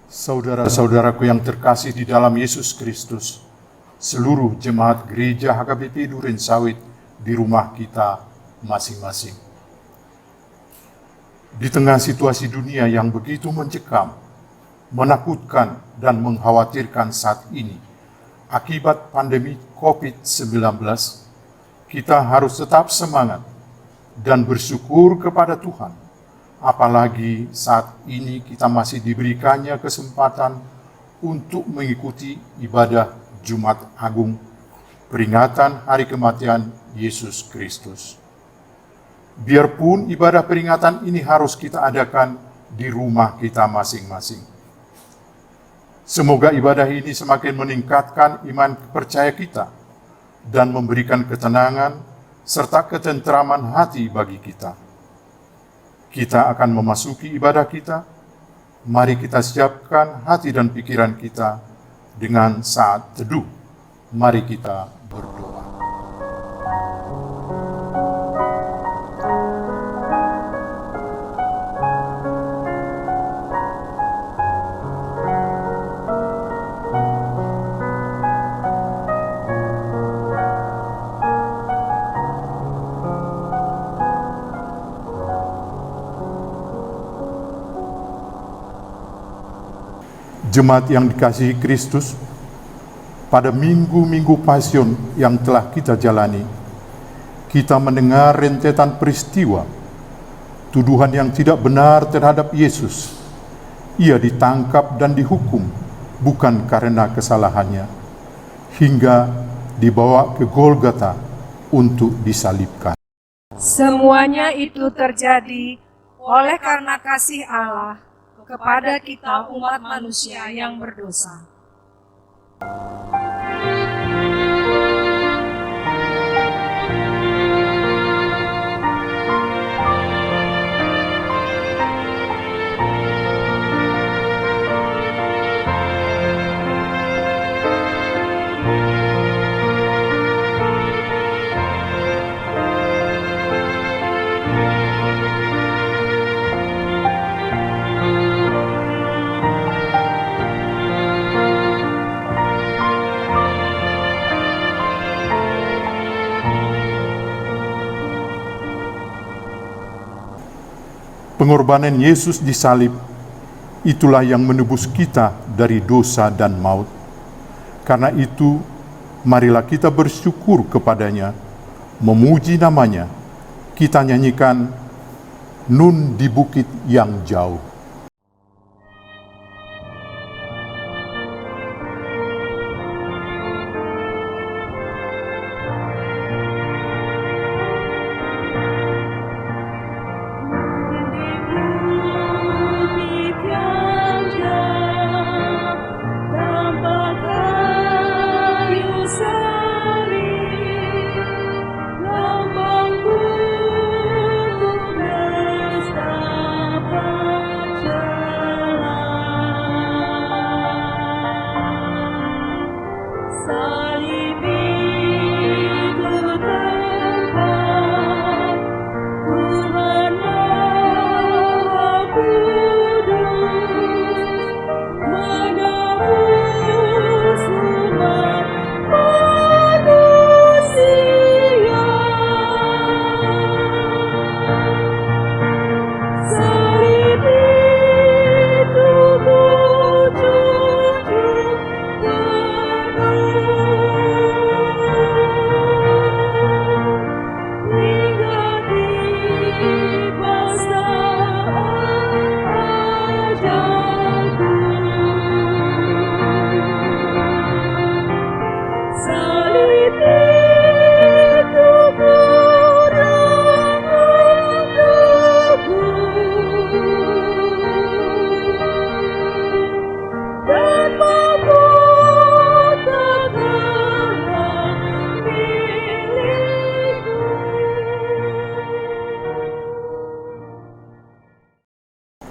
Saudara-saudaraku yang terkasih di dalam Yesus Kristus, seluruh jemaat gereja HKBP Duren Sawit di rumah kita masing-masing. Di tengah situasi dunia yang begitu mencekam, menakutkan dan mengkhawatirkan saat ini, akibat pandemi COVID-19, kita harus tetap semangat dan bersyukur kepada Tuhan. Apalagi saat ini kita masih diberikannya kesempatan untuk mengikuti ibadah Jumat Agung, peringatan hari kematian Yesus Kristus. Biarpun ibadah peringatan ini harus kita adakan di rumah kita masing-masing. Semoga ibadah ini semakin meningkatkan iman percaya kita dan memberikan ketenangan serta ketentraman hati bagi kita. Kita akan memasuki ibadah kita. Mari kita siapkan hati dan pikiran kita dengan saat teduh. Mari kita berdoa. Jemaat yang dikasihi Kristus, pada minggu-minggu Pasion yang telah kita jalani, kita mendengar rentetan peristiwa, tuduhan yang tidak benar terhadap Yesus. Ia ditangkap dan dihukum bukan karena kesalahannya, hingga dibawa ke Golgota untuk disalibkan. Semuanya itu terjadi oleh karena kasih Allah kepada kita umat manusia yang berdosa. Pengorbanan Yesus di salib, itulah yang menebus kita dari dosa dan maut. Karena itu, marilah kita bersyukur kepadanya, memuji namanya, kita nyanyikan Nun di Bukit yang Jauh.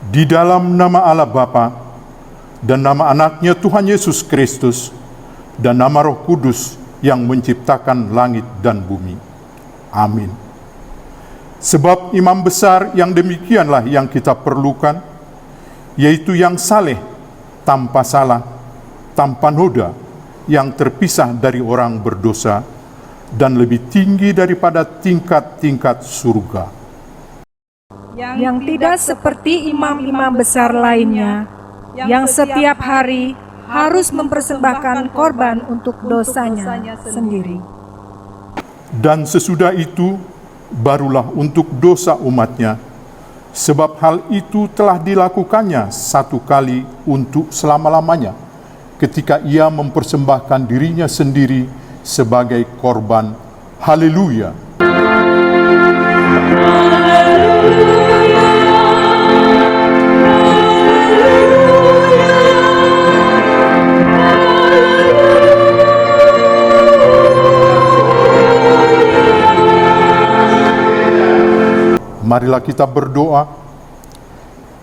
Di dalam nama Allah Bapa dan nama anaknya Tuhan Yesus Kristus dan nama Roh Kudus yang menciptakan langit dan bumi. Amin. Sebab imam besar yang demikianlah yang kita perlukan, yaitu yang saleh, tanpa salah, tanpa noda, yang terpisah dari orang berdosa, dan lebih tinggi daripada tingkat-tingkat surga. Yang tidak seperti imam-imam besar lainnya, yang setiap hari harus mempersembahkan korban untuk dosanya sendiri. Dan sesudah itu, barulah untuk dosa umatnya, sebab hal itu telah dilakukannya satu kali untuk selama-lamanya, ketika ia mempersembahkan dirinya sendiri sebagai korban. Haleluya! Marilah kita berdoa.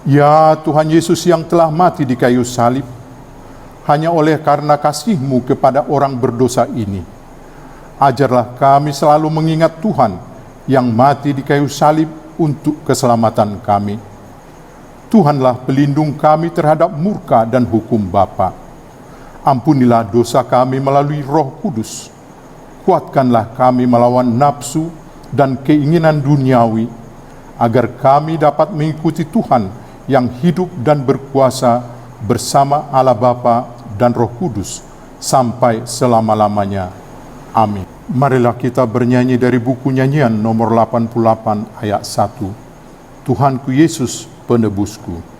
Ya Tuhan Yesus yang telah mati di kayu salib, hanya oleh karena kasih-Mu kepada orang berdosa ini, ajarlah kami selalu mengingat Tuhan yang mati di kayu salib untuk keselamatan kami. Tuhanlah pelindung kami terhadap murka dan hukum Bapa. Ampunilah dosa kami melalui Roh Kudus. Kuatkanlah kami melawan nafsu dan keinginan duniawi, agar kami dapat mengikuti Tuhan yang hidup dan berkuasa bersama Allah Bapa dan Roh Kudus sampai selama-lamanya. Amin. Marilah kita bernyanyi dari buku nyanyian nomor 88 ayat 1. Tuhanku Yesus penebusku.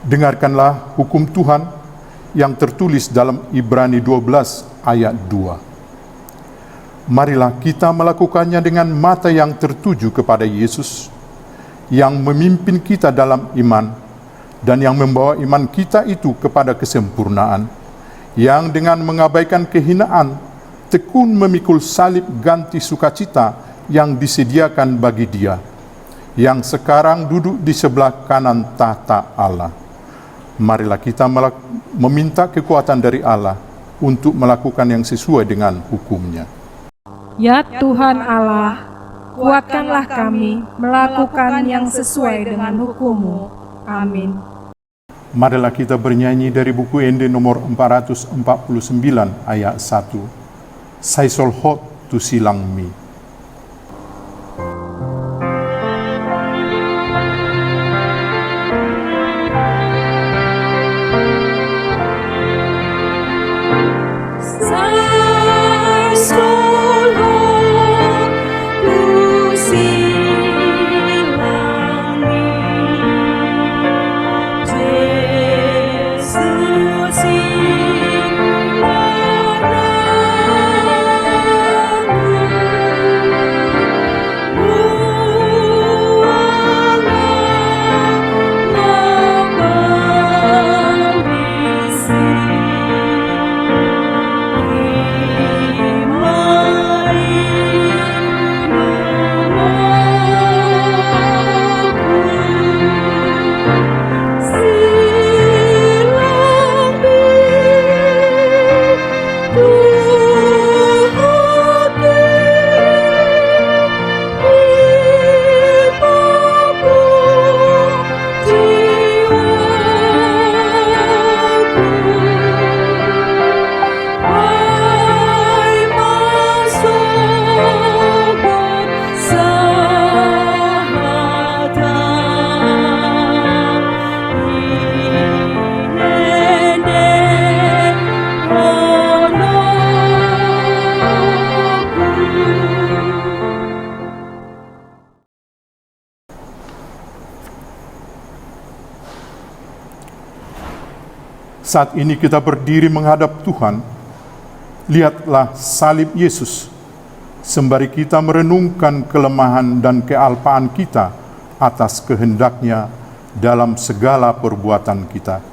Dengarkanlah hukum Tuhan yang tertulis dalam Ibrani 12 ayat 2. Marilah kita melakukannya dengan mata yang tertuju kepada Yesus, yang memimpin kita dalam iman, dan yang membawa iman kita itu kepada kesempurnaan, yang dengan mengabaikan kehinaan, tekun memikul salib ganti sukacita yang disediakan bagi Dia, yang sekarang duduk di sebelah kanan tahta Allah. Marilah kita meminta kekuatan dari Allah untuk melakukan yang sesuai dengan hukum-Nya. Ya Tuhan Allah, kuatkanlah kami melakukan yang sesuai dengan hukum-Mu. Amin. Marilah kita bernyanyi dari buku Ende nomor 449 ayat 1. Sai sol hot tu silang mi. Saat ini kita berdiri menghadap Tuhan, lihatlah salib Yesus, sembari kita merenungkan kelemahan dan kealpaan kita atas kehendak-Nya dalam segala perbuatan kita.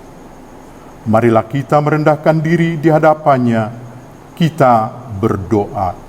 Marilah kita merendahkan diri di hadapan-Nya, kita berdoa.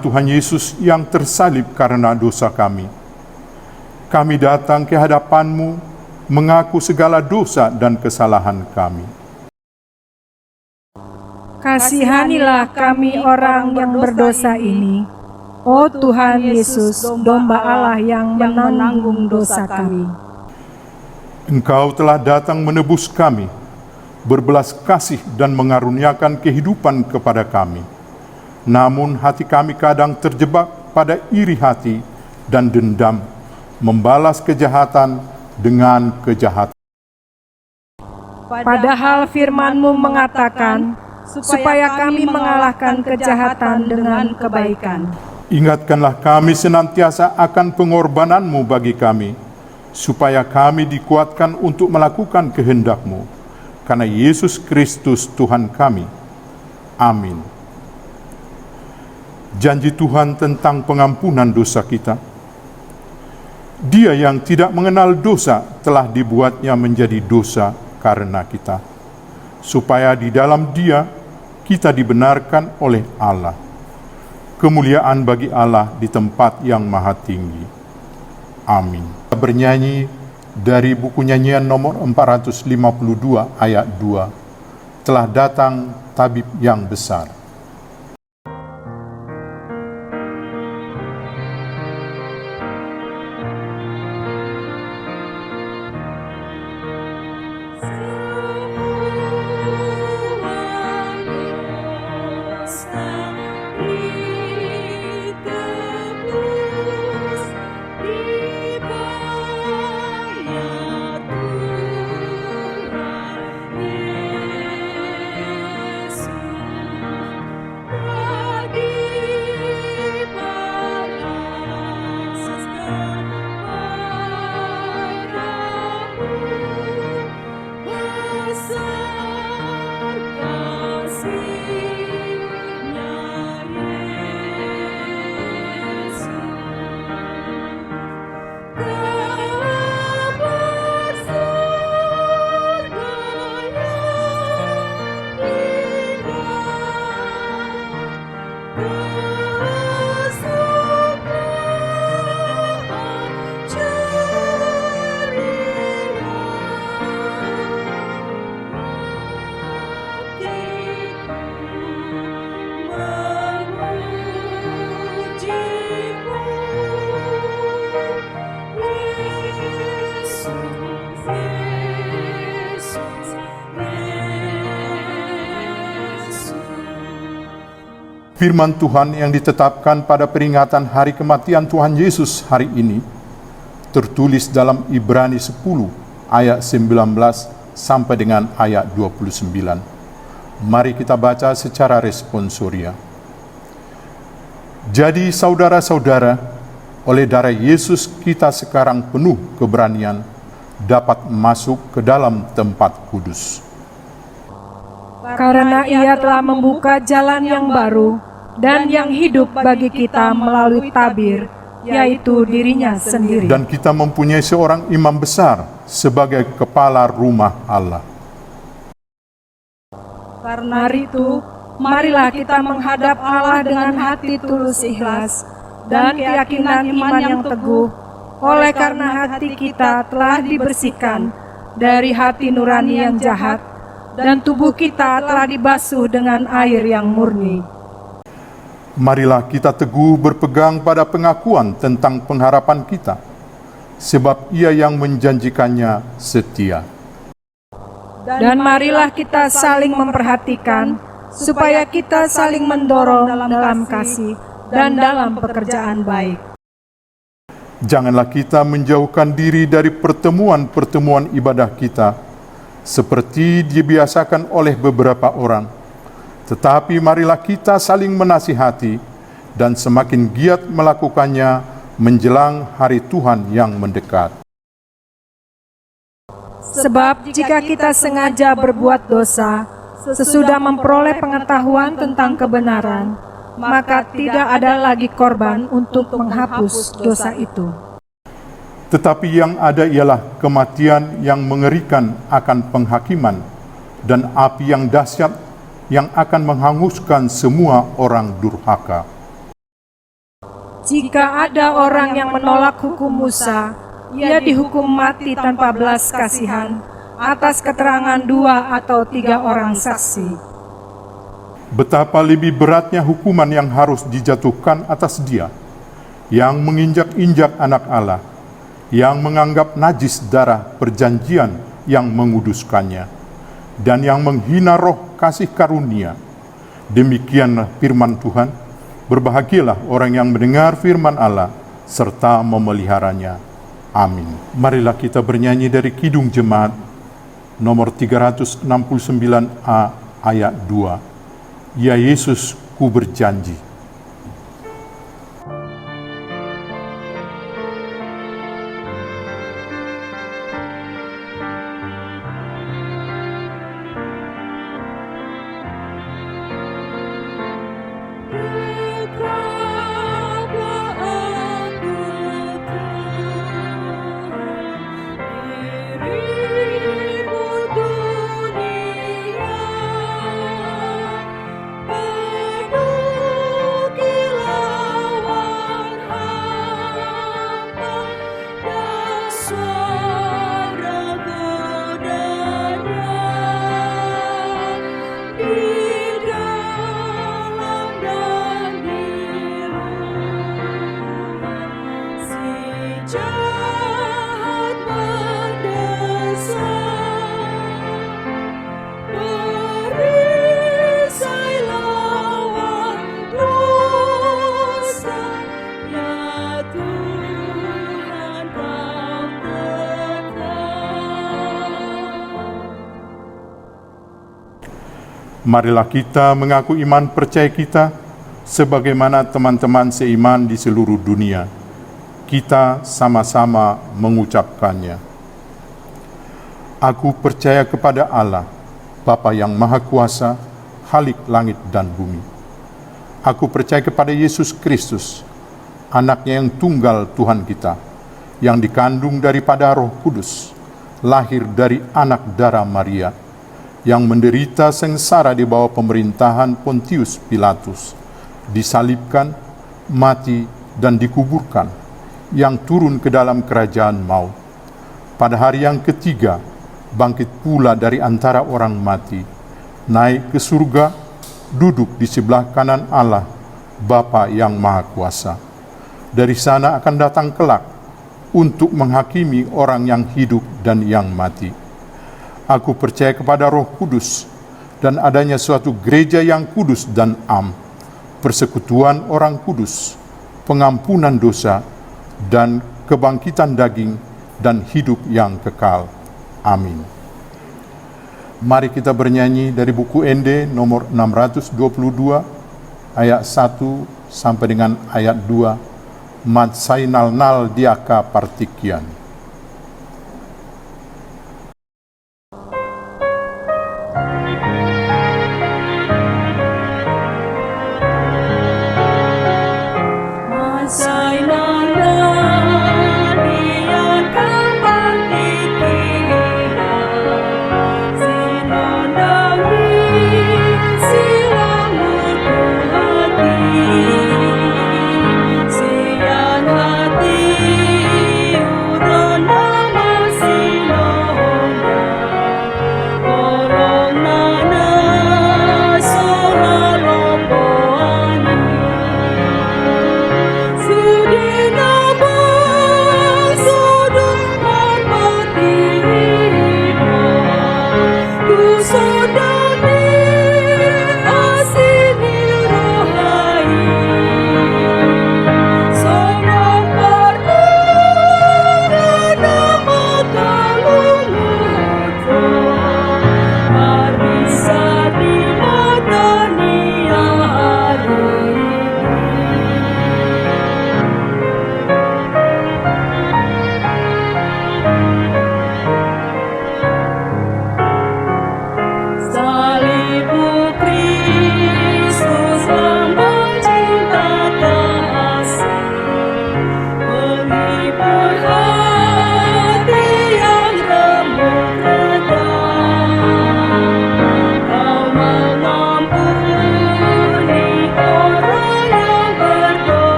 Tuhan Yesus yang tersalib karena dosa kami. Kami datang ke hadapan-Mu, mengaku segala dosa dan kesalahan kami. Kasihanilah kami orang yang berdosa ini. Oh Tuhan Yesus, domba Allah yang menanggung dosa kami. Engkau telah datang menebus kami, berbelas kasih dan mengaruniakan kehidupan kepada kami. Namun hati kami kadang terjebak pada iri hati dan dendam, membalas kejahatan dengan kejahatan. Padahal firman-Mu mengatakan, supaya kami mengalahkan kejahatan dengan kebaikan. Ingatkanlah kami senantiasa akan pengorbanan-Mu bagi kami, supaya kami dikuatkan untuk melakukan kehendak-Mu. Karena Yesus Kristus Tuhan kami. Amin. Janji Tuhan tentang pengampunan dosa kita. Dia yang tidak mengenal dosa telah dibuatnya menjadi dosa karena kita, supaya di dalam Dia kita dibenarkan oleh Allah. Kemuliaan bagi Allah di tempat yang maha tinggi. Amin. Kita bernyanyi dari buku nyanyian nomor 452 ayat 2. Telah datang tabib yang besar. Firman Tuhan yang ditetapkan pada peringatan hari kematian Tuhan Yesus hari ini tertulis dalam Ibrani 10 ayat 19 sampai dengan ayat 29. Mari kita baca secara responsoria. Jadi saudara-saudara, oleh darah Yesus kita sekarang penuh keberanian dapat masuk ke dalam tempat kudus. Karena Ia telah membuka jalan yang baru dan yang hidup bagi kita melalui tabir, yaitu dirinya sendiri. Dan kita mempunyai seorang imam besar sebagai kepala rumah Allah. Karena itu, marilah kita menghadap Allah dengan hati tulus ikhlas dan keyakinan iman yang teguh, oleh karena hati kita telah dibersihkan dari hati nurani yang jahat, dan tubuh kita telah dibasuh dengan air yang murni. Marilah kita teguh berpegang pada pengakuan tentang pengharapan kita, sebab Ia yang menjanjikannya setia. Dan marilah kita saling memperhatikan, supaya kita saling mendorong dalam kasih dan dalam pekerjaan baik. Janganlah kita menjauhkan diri dari pertemuan-pertemuan ibadah kita, seperti dibiasakan oleh beberapa orang. Tetapi marilah kita saling menasihati dan semakin giat melakukannya menjelang hari Tuhan yang mendekat. Sebab jika kita sengaja berbuat dosa, sesudah memperoleh pengetahuan tentang kebenaran, maka tidak ada lagi korban untuk menghapus dosa itu. Tetapi yang ada ialah kematian yang mengerikan akan penghakiman dan api yang dahsyat yang akan menghanguskan semua orang durhaka. Jika ada orang yang menolak hukum Musa, ia dihukum mati tanpa belas kasihan atas keterangan 2 atau 3 orang saksi. Betapa lebih beratnya hukuman yang harus dijatuhkan atas dia, yang menginjak-injak anak Allah, yang menganggap najis darah perjanjian yang menguduskannya, dan yang menghina roh kasih karunia. Demikianlah firman Tuhan. Berbahagialah orang yang mendengar firman Allah serta memeliharanya. Amin. Marilah kita bernyanyi dari Kidung Jemaat nomor 369A ayat 2. Ya Yesus, ku berjanji. Marilah kita mengaku iman percaya kita sebagaimana teman-teman seiman di seluruh dunia. Kita sama-sama mengucapkannya. Aku percaya kepada Allah, Bapa yang Maha Kuasa, Khalik langit dan bumi. Aku percaya kepada Yesus Kristus, anaknya yang tunggal Tuhan kita, yang dikandung daripada Roh Kudus, lahir dari anak darah Maria, yang menderita sengsara di bawah pemerintahan Pontius Pilatus, disalibkan, mati, dan dikuburkan, yang turun ke dalam kerajaan maut. Pada hari yang ketiga, bangkit pula dari antara orang mati, naik ke surga, duduk di sebelah kanan Allah, Bapa yang Maha Kuasa. Dari sana akan datang kelak untuk menghakimi orang yang hidup dan yang mati. Aku percaya kepada Roh Kudus dan adanya suatu gereja yang kudus dan am, persekutuan orang kudus, pengampunan dosa, dan kebangkitan daging dan hidup yang kekal. Amin. Mari kita bernyanyi dari buku ND nomor 622 ayat 1 sampai dengan ayat 2, Matsainal nal diaka partikian.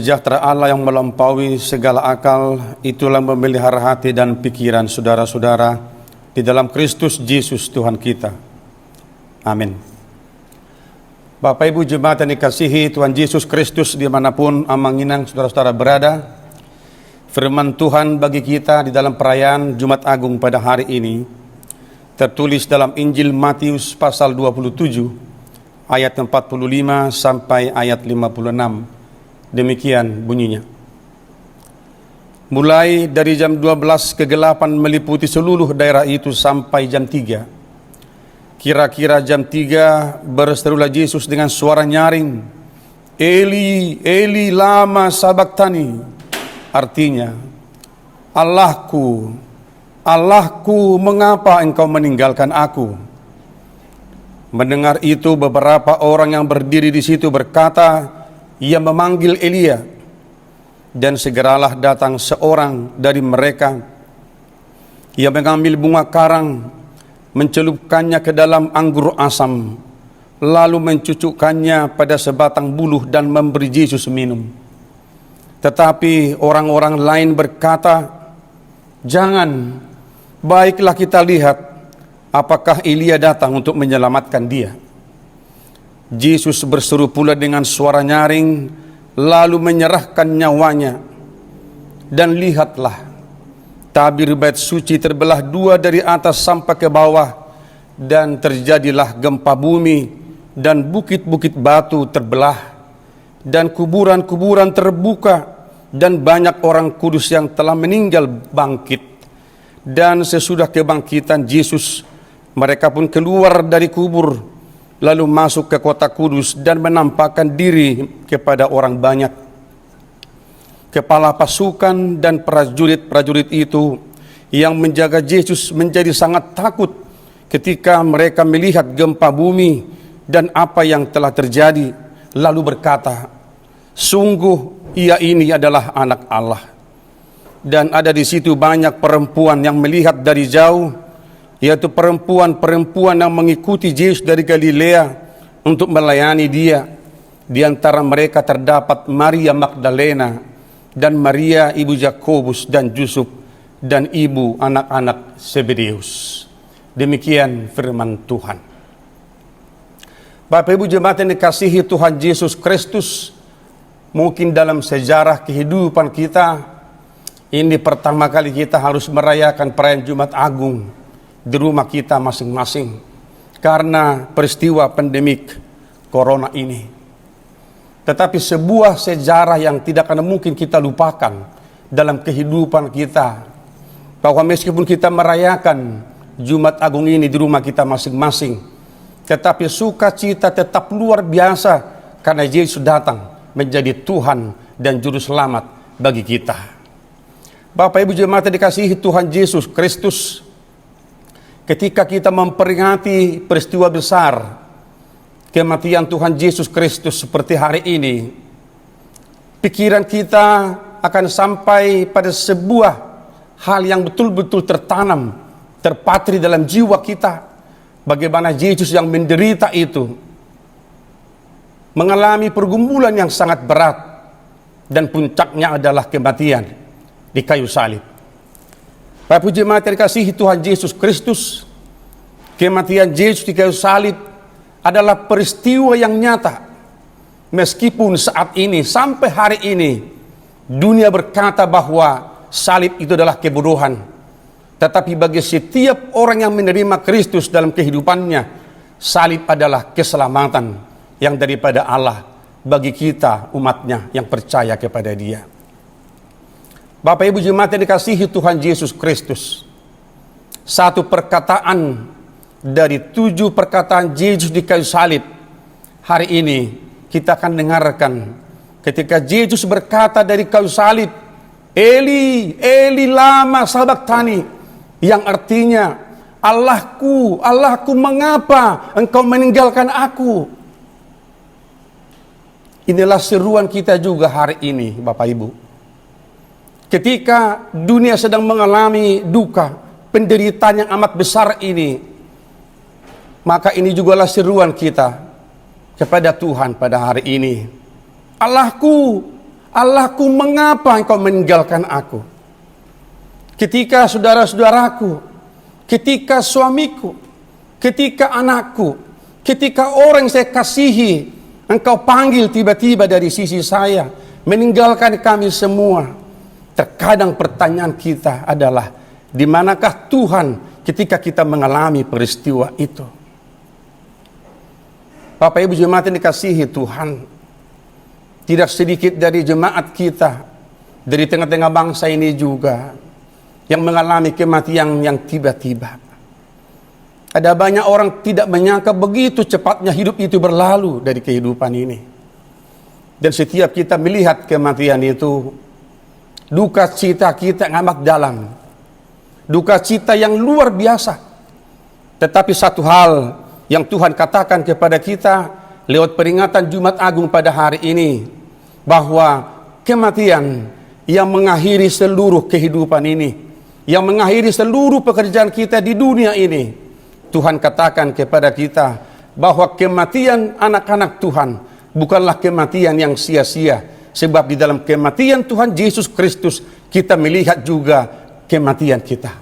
Sejahtera Allah yang melampaui segala akal, itulah memelihara hati dan pikiran saudara-saudara di dalam Kristus Yesus Tuhan kita. Amin. Bapak Ibu jemaat yang dikasihi Tuhan Yesus Kristus dimanapun amanginang saudara-saudara berada, firman Tuhan bagi kita di dalam perayaan Jumat Agung pada hari ini tertulis dalam Injil Matius pasal 27 ayat 45 sampai ayat 56. Demikian bunyinya. Mulai dari jam 12 kegelapan meliputi seluruh daerah itu sampai jam 3. Kira-kira jam 3 berserulah Yesus dengan suara nyaring, Eli, Eli lama sabachthani. Artinya, Allahku, Allahku, mengapa engkau meninggalkan aku? Mendengar itu beberapa orang yang berdiri di situ berkata, ia memanggil Elia, dan segeralah datang seorang dari mereka. Ia mengambil bunga karang, mencelupkannya ke dalam anggur asam, lalu mencucukkannya pada sebatang buluh dan memberi Yesus minum. Tetapi orang-orang lain berkata, jangan, baiklah kita lihat apakah Elia datang untuk menyelamatkan dia. Yesus berseru pula dengan suara nyaring, lalu menyerahkan nyawanya. Dan lihatlah, tabir bait suci terbelah dua dari atas sampai ke bawah, dan terjadilah gempa bumi, dan bukit-bukit batu terbelah, dan kuburan-kuburan terbuka, dan banyak orang kudus yang telah meninggal bangkit. Dan sesudah kebangkitan Yesus, mereka pun keluar dari kubur, lalu masuk ke kota kudus dan menampakkan diri kepada orang banyak. Kepala pasukan dan prajurit-prajurit itu yang menjaga Yesus menjadi sangat takut ketika mereka melihat gempa bumi dan apa yang telah terjadi, lalu berkata, sungguh ia ini adalah anak Allah. Dan ada di situ banyak perempuan yang melihat dari jauh, yaitu perempuan-perempuan yang mengikuti Yesus dari Galilea untuk melayani dia. Di antara mereka terdapat Maria Magdalena dan Maria ibu Yakobus dan Yusuf dan ibu anak-anak Zebedeus. Demikian firman Tuhan. Bapak Ibu jemaat yang dikasihi Tuhan Yesus Kristus, mungkin dalam sejarah kehidupan kita, ini pertama kali kita harus merayakan perayaan Jumat Agung di rumah kita masing-masing karena peristiwa pandemik Corona ini. Tetapi sebuah sejarah yang tidak akan mungkin kita lupakan dalam kehidupan kita, bahwa meskipun kita merayakan Jumat Agung ini di rumah kita masing-masing, tetapi sukacita tetap luar biasa karena Yesus datang menjadi Tuhan dan Juru Selamat bagi kita. Bapak Ibu jemaat yang dikasihi Tuhan Yesus Kristus, ketika kita memperingati peristiwa besar kematian Tuhan Yesus Kristus seperti hari ini, pikiran kita akan sampai pada sebuah hal yang betul-betul tertanam, terpatri dalam jiwa kita, bagaimana Yesus yang menderita itu mengalami pergumulan yang sangat berat dan puncaknya adalah kematian di kayu salib. Bapak Ibu jemaat yang dikasihi Tuhan Yesus Kristus, kematian Yesus di kayu salib adalah peristiwa yang nyata. Meskipun saat ini sampai hari ini dunia berkata bahwa salib itu adalah kebodohan, tetapi bagi setiap orang yang menerima Kristus dalam kehidupannya, salib adalah keselamatan yang daripada Allah bagi kita umatnya yang percaya kepada Dia. Bapak Ibu jemaat yang dikasihi Tuhan Yesus Kristus, satu perkataan dari 7 perkataan Yesus di kayu salib hari ini kita akan dengarkan ketika Yesus berkata dari kayu salib, Eli, Eli lama sabachthani, yang artinya, Allahku, Allahku, mengapa engkau meninggalkan aku? Inilah seruan kita juga hari ini, Bapak Ibu. Ketika dunia sedang mengalami duka, penderitaan yang amat besar ini, maka ini jugalah seruan kita kepada Tuhan pada hari ini. Allahku, Allahku, mengapa engkau meninggalkan aku? Ketika saudara-saudaraku, ketika suamiku, ketika anakku, ketika orang yang saya kasihi, engkau panggil tiba-tiba dari sisi saya, meninggalkan kami semua. Terkadang pertanyaan kita adalah, di manakah Tuhan ketika kita mengalami peristiwa itu? Bapak Ibu jemaat yang dikasihi Tuhan, tidak sedikit dari jemaat kita, dari tengah-tengah bangsa ini juga, yang mengalami kematian yang tiba-tiba. Ada banyak orang tidak menyangka begitu cepatnya hidup itu berlalu dari kehidupan ini. Dan setiap kita melihat kematian itu, duka cita kita yang amat dalam, duka cita yang luar biasa. Tetapi satu hal yang Tuhan katakan kepada kita lewat peringatan Jumat Agung pada hari ini, bahwa kematian yang mengakhiri seluruh kehidupan ini, yang mengakhiri seluruh pekerjaan kita di dunia ini, Tuhan katakan kepada kita bahwa kematian anak-anak Tuhan bukanlah kematian yang sia-sia, sebab di dalam kematian Tuhan Yesus Kristus kita melihat juga kematian kita.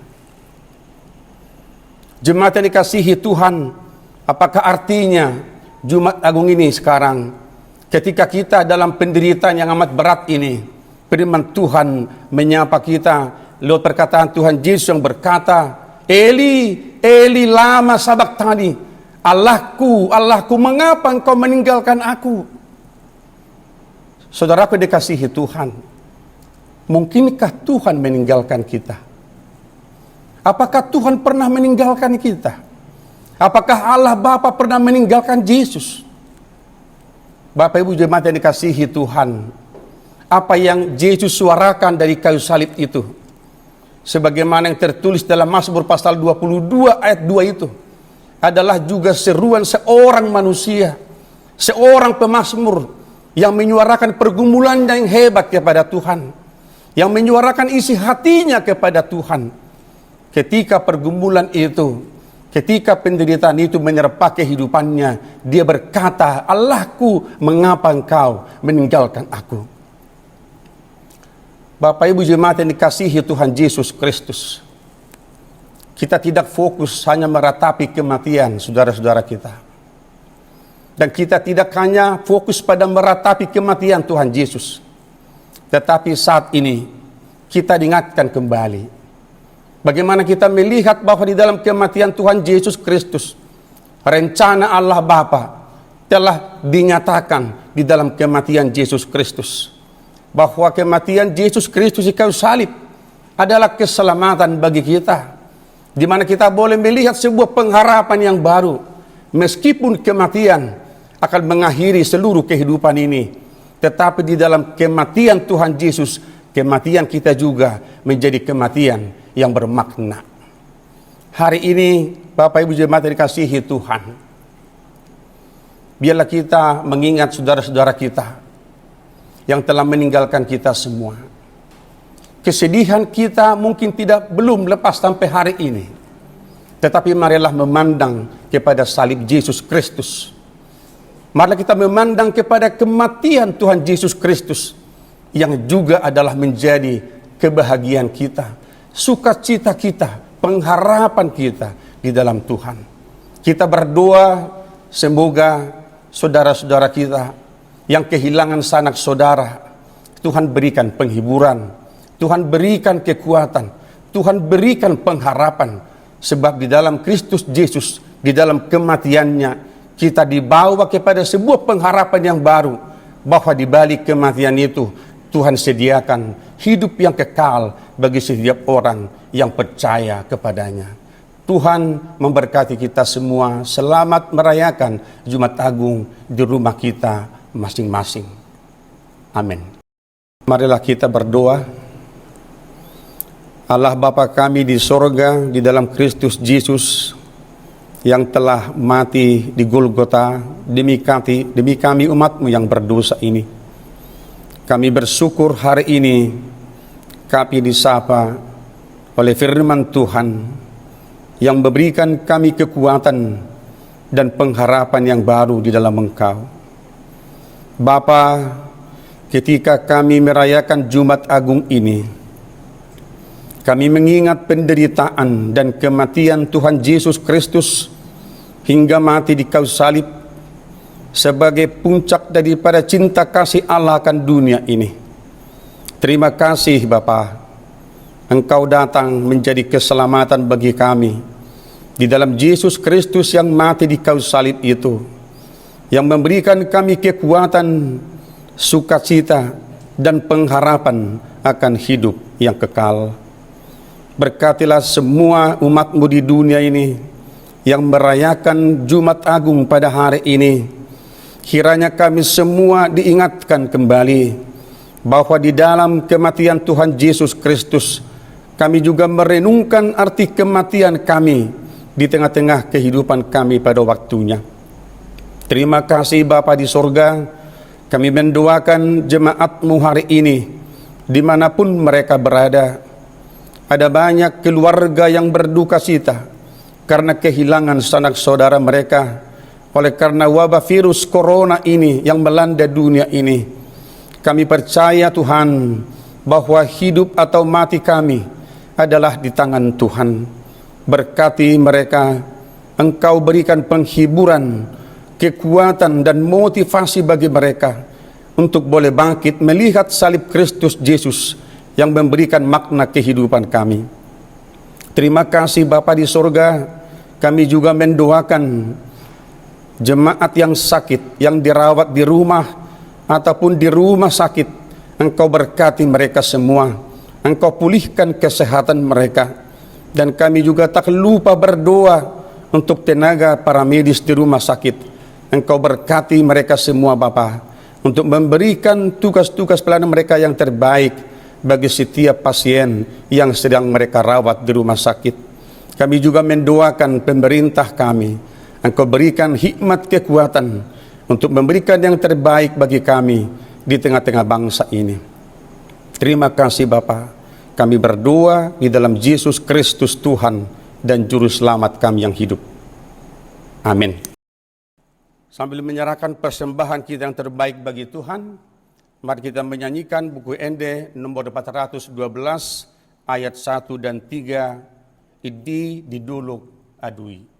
Jemaat yang dikasihi Tuhan, apakah artinya Jumat Agung ini sekarang, ketika kita dalam penderitaan yang amat berat ini, firman Tuhan menyapa kita lewat perkataan Tuhan Yesus yang berkata, Eli, Eli lama sabachthani, Allahku, Allahku, mengapa engkau meninggalkan aku? Saudaraku dikasihi Tuhan, mungkinkah Tuhan meninggalkan kita? Apakah Tuhan pernah meninggalkan kita? Apakah Allah Bapa pernah meninggalkan Yesus? Bapak Ibu jemaat yang dikasihi Tuhan, apa yang Yesus suarakan dari kayu salib itu, sebagaimana yang tertulis dalam Mazmur pasal 22 ayat 2 itu, adalah juga seruan seorang manusia, seorang pemazmur yang menyuarakan pergumulan yang hebat kepada Tuhan, yang menyuarakan isi hatinya kepada Tuhan. ketika pergumulan itu, ketika penderitaan itu menyerpa kehidupannya, dia berkata, Allahku, mengapa engkau meninggalkan aku? Bapak Ibu jemaat yang dikasihi Tuhan Yesus Kristus, kita tidak fokus hanya meratapi kematian saudara-saudara kita. Dan kita tidak hanya fokus pada meratapi kematian Tuhan Yesus. Tetapi saat ini kita diingatkan kembali bagaimana kita melihat bahwa di dalam kematian Tuhan Yesus Kristus, rencana Allah Bapa telah dinyatakan di dalam kematian Yesus Kristus. Bahwa kematian Yesus Kristus di kayu salib adalah keselamatan bagi kita. Di mana kita boleh melihat sebuah pengharapan yang baru. Meskipun kematian akan mengakhiri seluruh kehidupan ini, tetapi di dalam kematian Tuhan Yesus, kematian kita juga menjadi kematian yang bermakna. Hari ini Bapak Ibu jemaat yang dikasihi Tuhan, biarlah kita mengingat saudara-saudara kita yang telah meninggalkan kita semua. Kesedihan kita mungkin belum lepas sampai hari ini, tetapi marilah memandang kepada salib Yesus Kristus. Marilah kita memandang kepada kematian Tuhan Yesus Kristus yang juga adalah menjadi kebahagiaan kita, sukacita kita, pengharapan kita di dalam Tuhan. Kita berdoa semoga saudara-saudara kita yang kehilangan sanak saudara, Tuhan berikan penghiburan, Tuhan berikan kekuatan, Tuhan berikan pengharapan. Sebab di dalam Kristus Yesus, di dalam kematiannya, kita dibawa kepada sebuah pengharapan yang baru, bahwa di balik kematian itu Tuhan sediakan hidup yang kekal bagi setiap orang yang percaya kepadanya. Tuhan memberkati kita semua. Selamat merayakan Jumat Agung di rumah kita masing-masing. Amin. Marilah kita berdoa. Allah Bapa kami di sorga, di dalam Kristus Yesus yang telah mati di Golgota demi kami umat-Mu yang berdosa ini. Kami bersyukur hari ini kami disapa oleh firman Tuhan yang memberikan kami kekuatan dan pengharapan yang baru di dalam Engkau. Bapa, ketika kami merayakan Jumat Agung ini, kami mengingat penderitaan dan kematian Tuhan Yesus Kristus hingga mati di kayu salib sebagai puncak daripada cinta kasih Allah akan dunia ini. Terima kasih Bapa, Engkau datang menjadi keselamatan bagi kami di dalam Yesus Kristus yang mati di kayu salib itu, yang memberikan kami kekuatan, sukacita, dan pengharapan akan hidup yang kekal. Berkatilah semua umat-Mu di dunia ini yang merayakan Jumat Agung pada hari ini. Kiranya kami semua diingatkan kembali bahwa di dalam kematian Tuhan Yesus Kristus, kami juga merenungkan arti kematian kami di tengah-tengah kehidupan kami pada waktunya. Terima kasih Bapa di sorga. Kami mendoakan jemaat-Mu hari ini dimanapun mereka berada. Ada banyak keluarga yang berduka cita karena kehilangan sanak saudara mereka oleh karena wabah virus corona ini yang melanda dunia ini. Kami percaya Tuhan bahwa hidup atau mati kami adalah di tangan Tuhan. Berkati mereka, Engkau berikan penghiburan, kekuatan dan motivasi bagi mereka untuk boleh bangkit melihat salib Kristus Yesus yang memberikan makna kehidupan kami. Terima kasih Bapa di sorga. Kami juga mendoakan jemaat yang sakit, yang dirawat di rumah ataupun di rumah sakit. Engkau berkati mereka semua, Engkau pulihkan kesehatan mereka. Dan kami juga tak lupa berdoa untuk tenaga para medis di rumah sakit. Engkau berkati mereka semua Bapa, untuk memberikan tugas-tugas pelayanan mereka yang terbaik bagi setiap pasien yang sedang mereka rawat di rumah sakit. Kami juga mendoakan pemerintah kami, Engkau berikan hikmat kekuatan untuk memberikan yang terbaik bagi kami di tengah-tengah bangsa ini. Terima kasih Bapa. kami berdoa di dalam Yesus Kristus Tuhan dan Juru Selamat kami yang hidup. Amin. Sambil menyerahkan persembahan kita yang terbaik bagi Tuhan, mari kita menyanyikan buku Ende nomor 412 ayat 1 dan 3, Idi diduluk adui.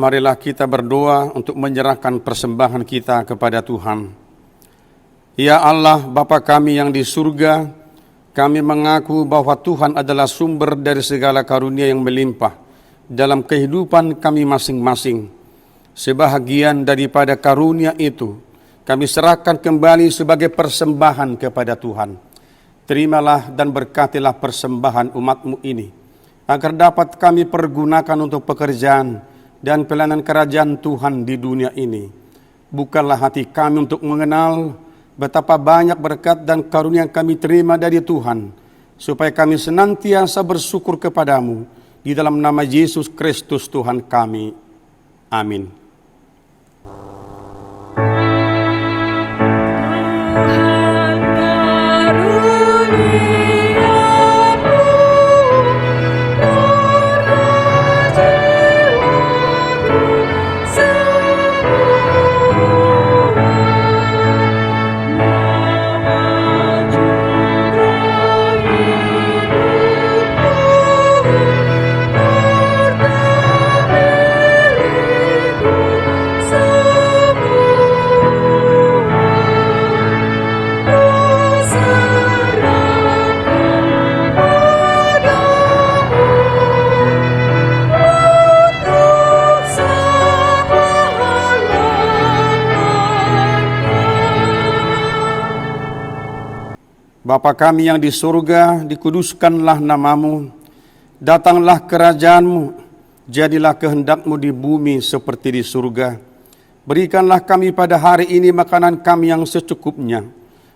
Marilah kita berdoa untuk menyerahkan persembahan kita kepada Tuhan. Ya Allah, Bapa kami yang di surga, kami mengaku bahwa Tuhan adalah sumber dari segala karunia yang melimpah dalam kehidupan kami masing-masing. Sebahagian daripada karunia itu, kami serahkan kembali sebagai persembahan kepada Tuhan. Terimalah dan berkatilah persembahan umat-Mu ini, agar dapat kami pergunakan untuk pekerjaan dan pelayanan kerajaan Tuhan di dunia ini. Bukalah hati kami untuk mengenal betapa banyak berkat dan karunia yang kami terima dari Tuhan, supaya kami senantiasa bersyukur kepadamu di dalam nama Yesus Kristus Tuhan kami. Amin. Ku Bapa kami yang di surga, dikuduskanlah namamu, datanglah kerajaanmu, jadilah kehendak-Mu di bumi seperti di surga. Berikanlah kami pada hari ini makanan kami yang secukupnya,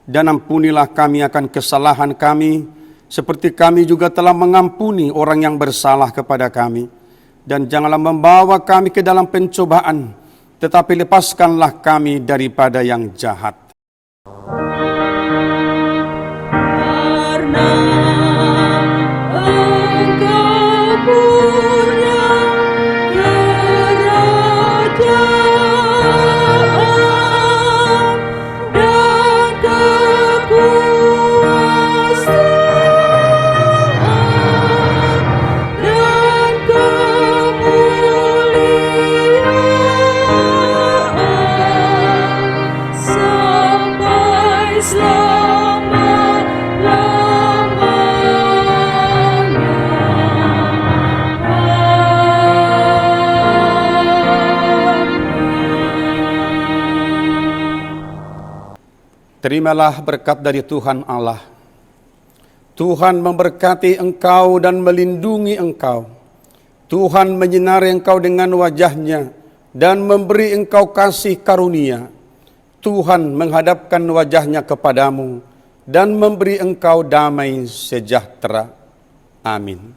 dan ampunilah kami akan kesalahan kami, seperti kami juga telah mengampuni orang yang bersalah kepada kami. Dan janganlah membawa kami ke dalam pencobaan, tetapi lepaskanlah kami daripada yang jahat. Karena Engkau punya kerajaan dan kekuasaan dan kemuliaan sampai Terimalah berkat dari Tuhan Allah. Tuhan memberkati engkau dan melindungi engkau. Tuhan menyinari engkau dengan wajah-Nya dan memberi engkau kasih karunia. Tuhan menghadapkan wajah-Nya kepadamu dan memberi engkau damai sejahtera. Amin.